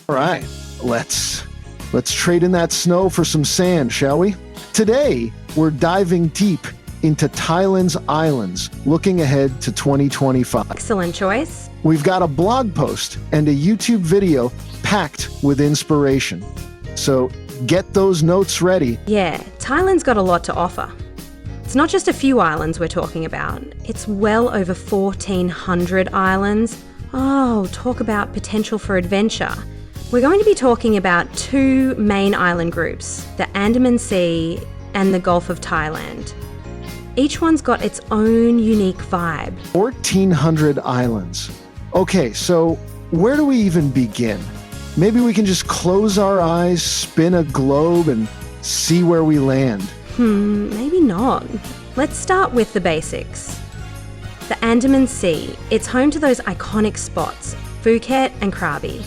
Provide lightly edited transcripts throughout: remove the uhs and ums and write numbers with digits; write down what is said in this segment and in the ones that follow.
All right, let's trade in that snow for some sand, shall we? Today, we're diving deep into Thailand's islands, looking ahead to 2025. Excellent choice. We've got a blog post and a YouTube video packed with inspiration. So get those notes ready. Yeah, Thailand's got a lot to offer. It's not just a few islands we're talking about. It's well over 1,400 islands. Oh, talk about potential for adventure. We're going to be talking about two main island groups, the Andaman Sea and the Gulf of Thailand. Each one's got its own unique vibe. 1,400 islands. Okay, so where do we even begin? Maybe we can just close our eyes, spin a globe, and see where we land. Maybe not. Let's start with the basics. The Andaman Sea, it's home to those iconic spots, Phuket and Krabi.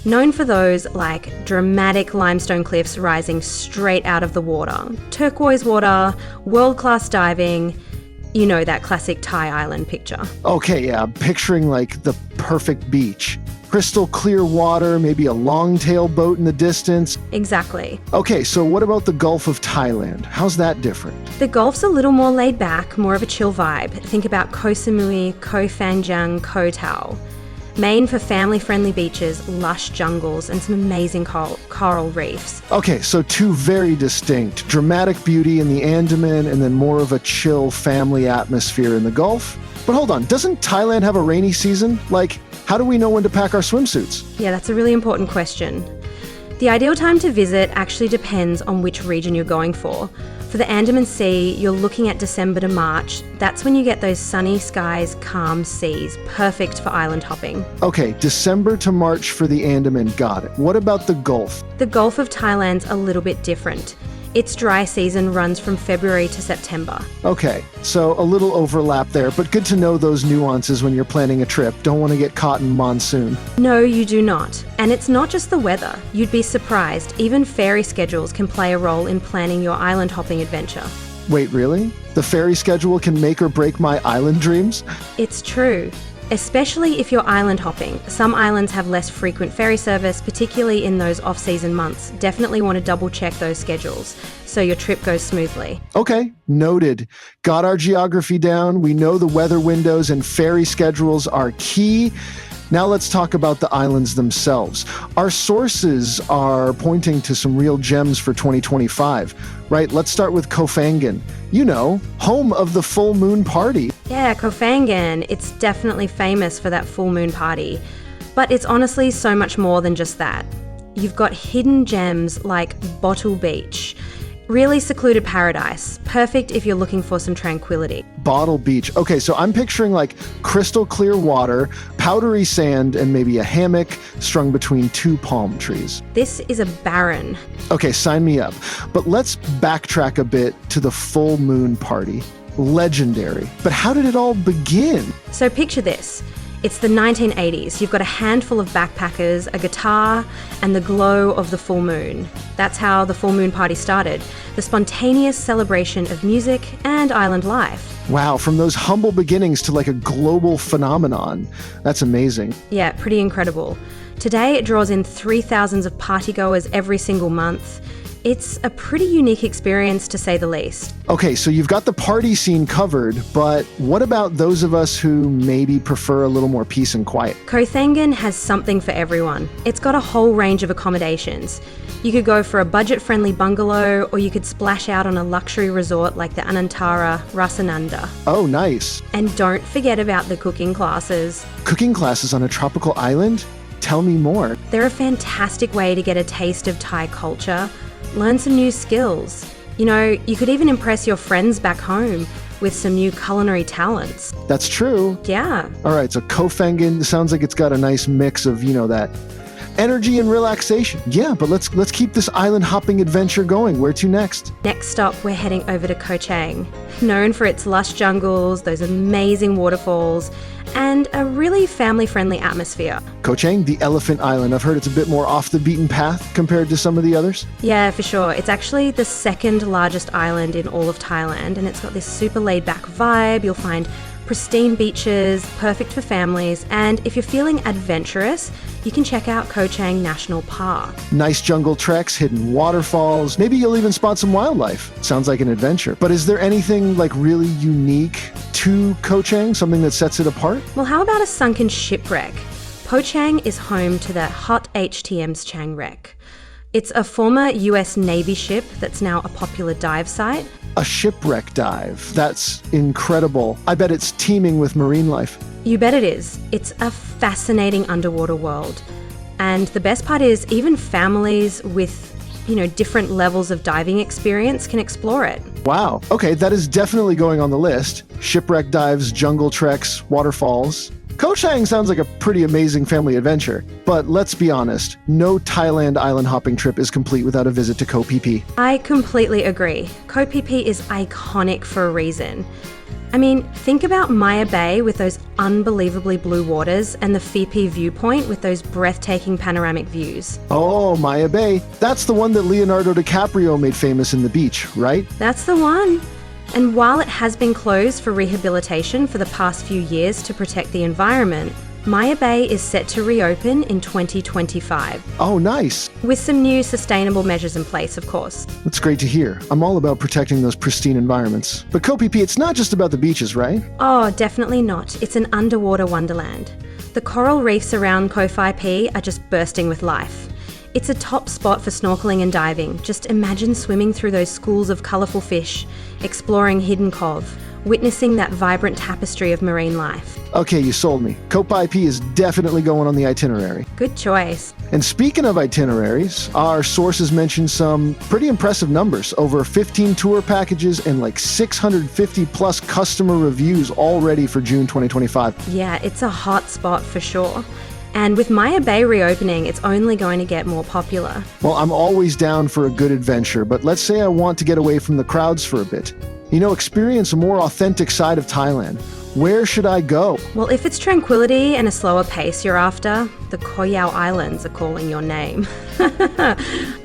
Known for those like dramatic limestone cliffs rising straight out of the water, turquoise water, world-class diving, you know that classic Thai island picture. Okay, yeah, I'm picturing like the perfect beach. Crystal clear water, maybe a long-tail boat in the distance. Exactly. Okay, so what about the Gulf of Thailand? How's that different? The Gulf's a little more laid back, more of a chill vibe. Think about Koh Samui, Koh Phangan, Koh Tao. Main for family-friendly beaches, lush jungles, and some amazing coral reefs. Okay, so two very distinct. Dramatic beauty in the Andaman and then more of a chill family atmosphere in the Gulf. But hold on, doesn't Thailand have a rainy season? Like, how do we know when to pack our swimsuits? Yeah, that's a really important question. The ideal time to visit actually depends on which region you're going for. For the Andaman Sea, you're looking at December to March. That's when you get those sunny skies, calm seas, perfect for island hopping. Okay, December to March for the Andaman, got it. What about the Gulf? The Gulf of Thailand's a little bit different. Its dry season runs from February to September. Okay, so a little overlap there, but good to know those nuances when you're planning a trip. Don't want to get caught in monsoon. No, you do not. And it's not just the weather. You'd be surprised. Even ferry schedules can play a role in planning your island hopping adventure. Wait, really? The ferry schedule can make or break my island dreams? It's true. Especially if you're island hopping. Some islands have less frequent ferry service, particularly in those off-season months. Definitely want to double-check those schedules so your trip goes smoothly. Okay, noted. Got our geography down. We know the weather windows and ferry schedules are key. Now let's talk about the islands themselves. Our sources are pointing to some real gems for 2025, right? Let's start with Koh Phangan. You know, home of the full moon party. Yeah, Koh Phangan, it's definitely famous for that full moon party. But it's honestly so much more than just that. You've got hidden gems like Bottle Beach. Really secluded paradise. Perfect if you're looking for some tranquility. Bottle Beach. Okay, so I'm picturing like crystal clear water, powdery sand, and maybe a hammock strung between two palm trees. This is a barren. Okay, sign me up. But let's backtrack a bit to the full moon party. Legendary. But how did it all begin? So picture this. It's the 1980s. You've got a handful of backpackers, a guitar, and the glow of the full moon. That's how the full moon party started. The spontaneous celebration of music and island life. Wow, from those humble beginnings to like a global phenomenon. That's amazing. Yeah, pretty incredible. Today it draws in 3,000s of partygoers every single month. It's a pretty unique experience, to say the least. Okay, so you've got the party scene covered, but what about those of us who maybe prefer a little more peace and quiet? Koh Phangan has something for everyone. It's got a whole range of accommodations. You could go for a budget-friendly bungalow, or you could splash out on a luxury resort like the Anantara Rasananda. Oh, nice. And don't forget about the cooking classes. Cooking classes on a tropical island? Tell me more. They're a fantastic way to get a taste of Thai culture, learn some new skills. You know, you could even impress your friends back home with some new culinary talents. That's true. Yeah. All right, so Koh Phangan sounds like it's got a nice mix of, that energy and relaxation. Yeah, but let's keep this island hopping adventure going. Where to next? Next stop, we're heading over to Koh Chang. Known for its lush jungles, those amazing waterfalls, and a really family-friendly atmosphere. Koh Chang, the elephant island. I've heard it's a bit more off the beaten path compared to some of the others. Yeah, for sure. It's actually the second largest island in all of Thailand, and it's got this super laid-back vibe. You'll find Pristine beaches, perfect for families, and if you're feeling adventurous, you can check out Koh Chang National Park. Nice jungle treks, hidden waterfalls. Maybe you'll even spot some wildlife. Sounds like an adventure. But is there anything like really unique to Koh Chang, something that sets it apart? Well, how about a sunken shipwreck? Koh Chang is home to the hot HTM's Chang wreck. It's a former US Navy ship that's now a popular dive site. A shipwreck dive. That's incredible. I bet it's teeming with marine life. You bet it is. It's a fascinating underwater world. And the best part is even families with, different levels of diving experience can explore it. Wow. Okay, that is definitely going on the list. Shipwreck dives, jungle treks, waterfalls. Koh Chang sounds like a pretty amazing family adventure. But let's be honest, no Thailand island hopping trip is complete without a visit to Koh Phi Phi. I completely agree. Koh Phi Phi is iconic for a reason. I mean, think about Maya Bay with those unbelievably blue waters and the Phi Phi viewpoint with those breathtaking panoramic views. Oh, Maya Bay. That's the one that Leonardo DiCaprio made famous in The Beach, right? That's the one. And while it has been closed for rehabilitation for the past few years to protect the environment, Maya Bay is set to reopen in 2025. Oh, nice. With some new sustainable measures in place, of course. That's great to hear. I'm all about protecting those pristine environments. But Koh Phi Phi, it's not just about the beaches, right? Oh, definitely not. It's an underwater wonderland. The coral reefs around Koh Phi Phi are just bursting with life. It's a top spot for snorkeling and diving. Just imagine swimming through those schools of colourful fish, exploring hidden cove, witnessing that vibrant tapestry of marine life. Okay, you sold me. Koh Phi Phi is definitely going on the itinerary. Good choice. And speaking of itineraries, our sources mention some pretty impressive numbers. Over 15 tour packages and like 650 plus customer reviews already for June 2025. Yeah, it's a hot spot for sure. And with Maya Bay reopening, it's only going to get more popular. Well, I'm always down for a good adventure, but let's say I want to get away from the crowds for a bit. Experience a more authentic side of Thailand. Where should I go? Well, if it's tranquility and a slower pace you're after, the Koh Yao Islands are calling your name.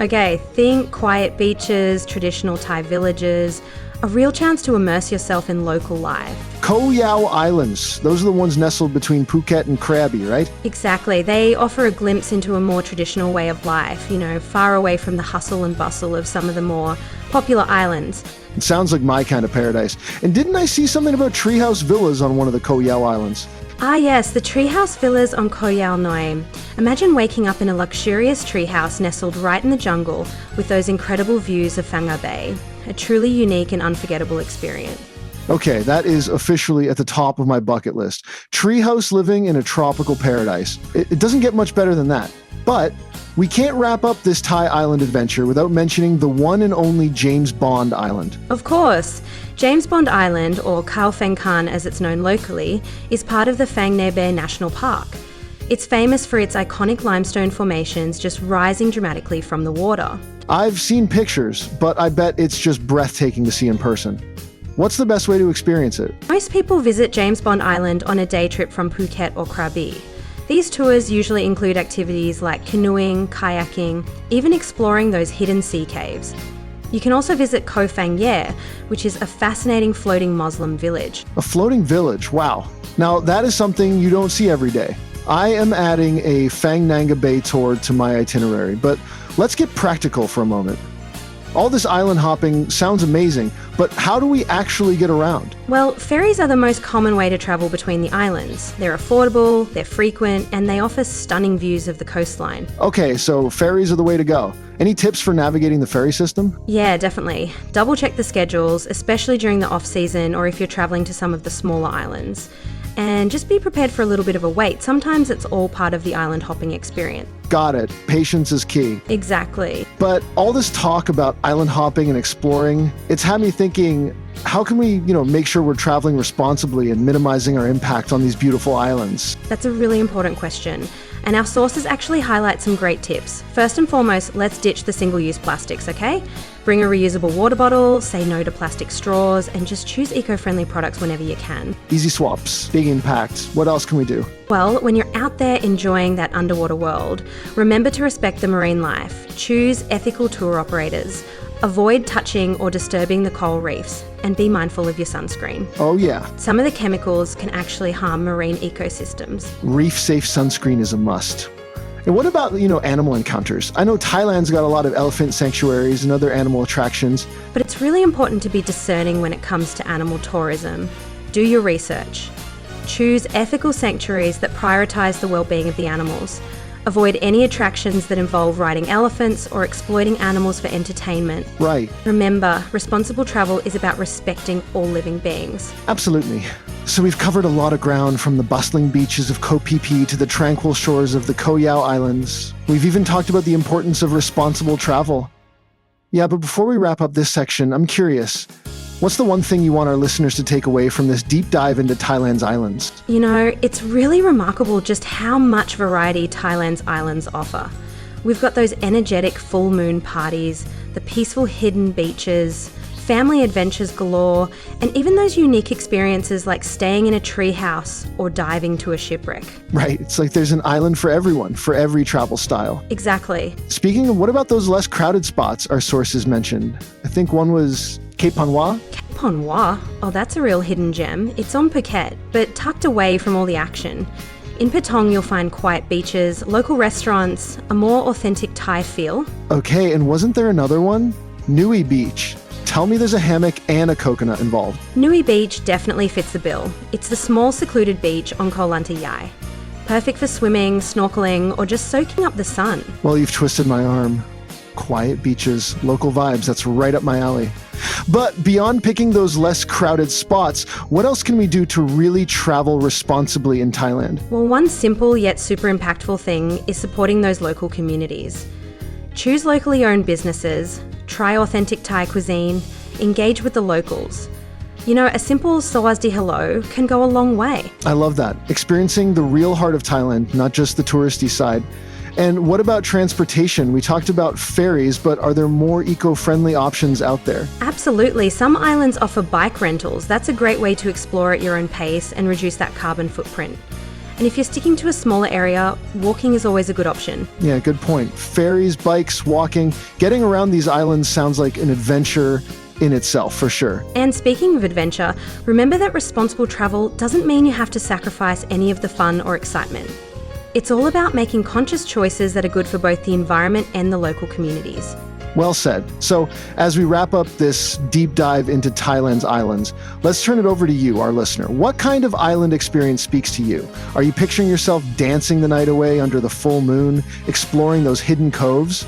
Okay, think quiet beaches, traditional Thai villages, a real chance to immerse yourself in local life. Koh Yao Islands. Those are the ones nestled between Phuket and Krabi, right? Exactly. They offer a glimpse into a more traditional way of life, far away from the hustle and bustle of some of the more popular islands. It sounds like my kind of paradise. And didn't I see something about treehouse villas on one of the Koh Yao Islands? Ah yes, the treehouse villas on Koh Yao Noem. Imagine waking up in a luxurious treehouse nestled right in the jungle with those incredible views of Phang Nga Bay. A truly unique and unforgettable experience. Okay, that is officially at the top of my bucket list. Treehouse living in a tropical paradise. It doesn't get much better than that. But we can't wrap up this Thai island adventure without mentioning the one and only James Bond Island. Of course. James Bond Island, or Koh Phangan as it's known locally, is part of the Phang Nga Bay National Park. It's famous for its iconic limestone formations just rising dramatically from the water. I've seen pictures, but I bet it's just breathtaking to see in person. What's the best way to experience it? Most people visit James Bond Island on a day trip from Phuket or Krabi. These tours usually include activities like canoeing, kayaking, even exploring those hidden sea caves. You can also visit Koh Phangan, which is a fascinating floating Muslim village. A floating village, wow. Now that is something you don't see every day. I am adding a Phang Nga Bay tour to my itinerary, but let's get practical for a moment. All this island hopping sounds amazing, but how do we actually get around? Well, ferries are the most common way to travel between the islands. They're affordable, they're frequent, and they offer stunning views of the coastline. Okay, so ferries are the way to go. Any tips for navigating the ferry system? Yeah, definitely. Double check the schedules, especially during the off-season or if you're traveling to some of the smaller islands. And just be prepared for a little bit of a wait. Sometimes it's all part of the island hopping experience. Got it. Patience is key. Exactly. But all this talk about island hopping and exploring, it's had me thinking, how can we, make sure we're traveling responsibly and minimizing our impact on these beautiful islands? That's a really important question. And our sources actually highlight some great tips. First and foremost, let's ditch the single-use plastics, okay? Bring a reusable water bottle, say no to plastic straws, and just choose eco-friendly products whenever you can. Easy swaps, big impact. What else can we do? Well, when you're out there enjoying that underwater world, remember to respect the marine life. Choose ethical tour operators. Avoid touching or disturbing the coral reefs and be mindful of your sunscreen. Oh yeah, Some of the chemicals can actually harm marine ecosystems. reef-safe sunscreen is a must. And what about, animal encounters? I know Thailand's got a lot of elephant sanctuaries and other animal attractions. But it's really important to be discerning when it comes to animal tourism. Do your research. Choose ethical sanctuaries that prioritize the well-being of the animals. Avoid any attractions that involve riding elephants or exploiting animals for entertainment. Right, Remember, responsible travel is about respecting all living beings. absolutely. So we've covered a lot of ground, from the bustling beaches of Koh Phi Phi to the tranquil shores of the Koh Yao Islands. We've even talked about the importance of responsible travel. Yeah, but before we wrap up this section, I'm curious. What's the one thing you want our listeners to take away from this deep dive into Thailand's islands? It's really remarkable just how much variety Thailand's islands offer. We've got those energetic full moon parties, the peaceful hidden beaches, family adventures galore, and even those unique experiences like staying in a treehouse or diving to a shipwreck. Right, it's like there's an island for everyone, for every travel style. Exactly. Speaking of, what about those less crowded spots our sources mentioned? I think one was Koh Phangan. Koh Phangan, oh, that's a real hidden gem. It's on Phuket, but tucked away from all the action. In Patong, you'll find quiet beaches, local restaurants, a more authentic Thai feel. Okay, and wasn't there another one? Nui Beach. Tell me there's a hammock and a coconut involved. Nui Beach definitely fits the bill. It's the small secluded beach on Koh Lanta Yai. Perfect for swimming, snorkeling, or just soaking up the sun. Well, you've twisted my arm. Quiet beaches, local vibes, that's right up my alley. But beyond picking those less crowded spots, what else can we do to really travel responsibly in Thailand? Well, one simple yet super impactful thing is supporting those local communities. Choose locally owned businesses, try authentic Thai cuisine, engage with the locals. A simple Sawasdi hello can go a long way. I love that. Experiencing the real heart of Thailand, not just the touristy side. And what about transportation? We talked about ferries, but are there more eco-friendly options out there? Absolutely. Some islands offer bike rentals. That's a great way to explore at your own pace and reduce that carbon footprint. And if you're sticking to a smaller area, walking is always a good option. Yeah, good point. Ferries, bikes, walking, getting around these islands sounds like an adventure in itself, for sure. And speaking of adventure, remember that responsible travel doesn't mean you have to sacrifice any of the fun or excitement. It's all about making conscious choices that are good for both the environment and the local communities. Well said. So, as we wrap up this deep dive into Thailand's islands, let's turn it over to you, our listener. What kind of island experience speaks to you? Are you picturing yourself dancing the night away under the full moon, exploring those hidden coves?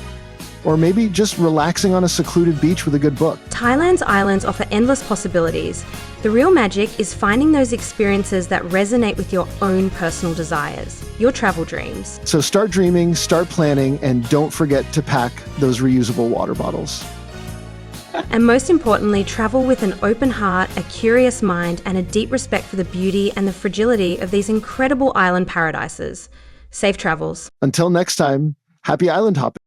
Or maybe just relaxing on a secluded beach with a good book? Thailand's islands offer endless possibilities. The real magic is finding those experiences that resonate with your own personal desires, your travel dreams. So start dreaming, start planning, and don't forget to pack those reusable water bottles. And most importantly, travel with an open heart, a curious mind, and a deep respect for the beauty and the fragility of these incredible island paradises. Safe travels. Until next time, happy island hopping.